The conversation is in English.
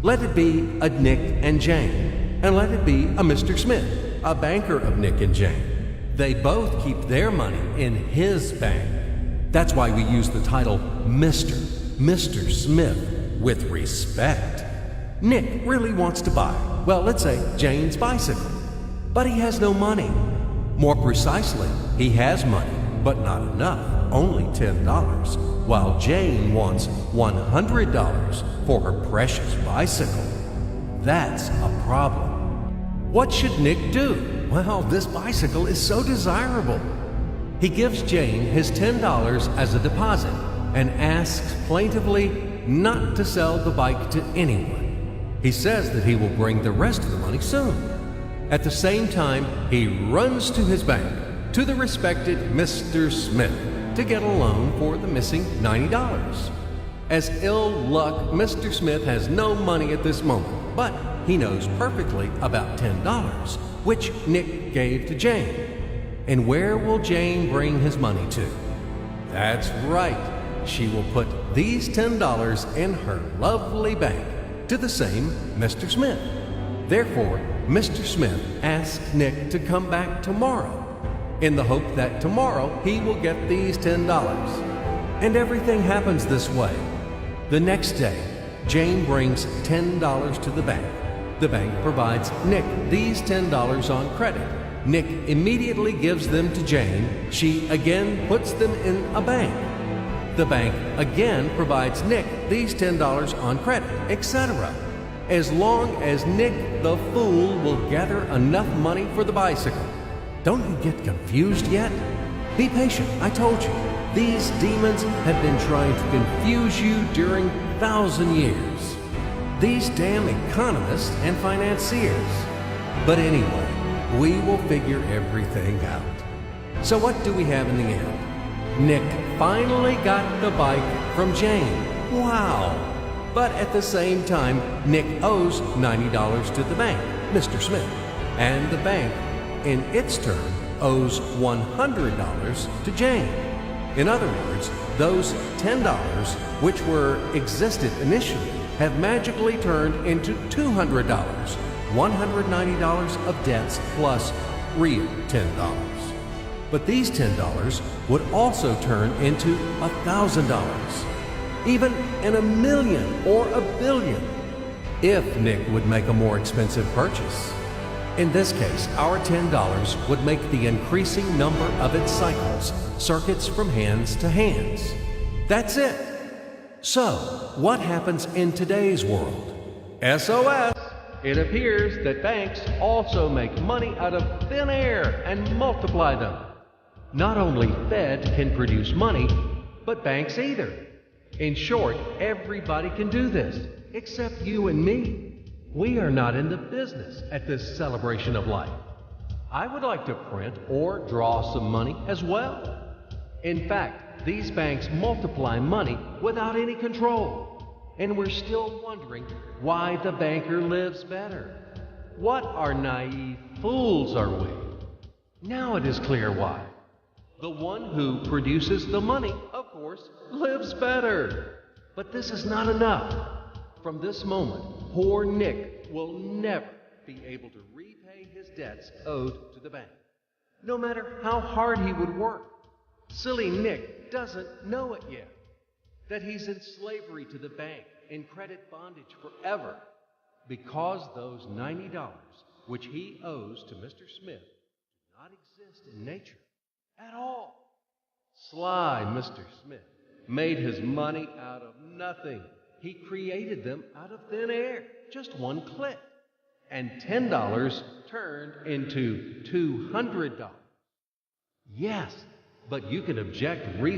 Let it be a Nick and Jane, and let it be a Mr. Smith, a banker of Nick and Jane. They both keep their money in his bank. That's why we use the title Mr. Smith with respect. Nick really wants to buy, well, let's say Jane's bicycle, but he has no money. More precisely, he has money, but not enough, only $10, while Jane wants $100 for her precious bicycle. That's a problem. What should Nick do? Well, this bicycle is so desirable. He gives Jane his $10 as a deposit and asks plaintively not to sell the bike to anyone. He says that he will bring the rest of the money soon. At the same time, he runs to his bank, to the respected Mr. Smith, to get a loan for the missing $90. As ill luck, Mr. Smith has no money at this moment, but he knows perfectly about $10, which Nick gave to Jane. And where will Jane bring his money to? That's right. She will put these $10 in her lovely bank to the same Mr. Smith. Therefore, Mr. Smith asks Nick to come back tomorrow in the hope that tomorrow he will get these $10. And everything happens this way. The next day, Jane brings $10 to the bank. The bank provides Nick these $10 on credit. Nick immediately gives them to Jane. She again puts them in a bank. The bank again provides Nick these $10 on credit, etc. As long as Nick the fool will gather enough money for the bicycle. Don't you get confused yet? Be patient, I told you. These demons have been trying to confuse you during 1,000 years. These damn economists and financiers. But anyway, we will figure everything out. So what do we have in the end? Nick finally got the bike from Jane. Wow! But at the same time, Nick owes $90 to the bank, Mr. Smith, and the bank, in its turn, owes $100 to Jane. In other words, those $10, which existed initially, have magically turned into $200, $190 of debts plus real $10. But these $10 would also turn into $1,000, even in a million or a billion, if Nick would make a more expensive purchase. In this case, our $10 would make the increasing number of its cycles, circuits from hands to hands. That's it. So, what happens in today's world? SOS! It appears that banks also make money out of thin air and multiply them. Not only Fed can produce money, but banks either. In short, everybody can do this, except you and me. We are not in the business at this celebration of life. I would like to print or draw some money as well. In fact, these banks multiply money without any control. And we're still wondering why the banker lives better. What are naive fools are we? Now it is clear why. The one who produces the money, of course, lives better. But this is not enough. From this moment, poor Nick will never be able to repay his debts owed to the bank, no matter how hard he would work. Silly Nick doesn't know it yet, that he's in slavery to the bank, in credit bondage forever, because those $90, which he owes to Mr. Smith, do not exist in nature at all. Sly Mr. Smith made his money out of nothing. He created them out of thin air, just one click. And $10 turned into $200. Yes, but you can object reasonably.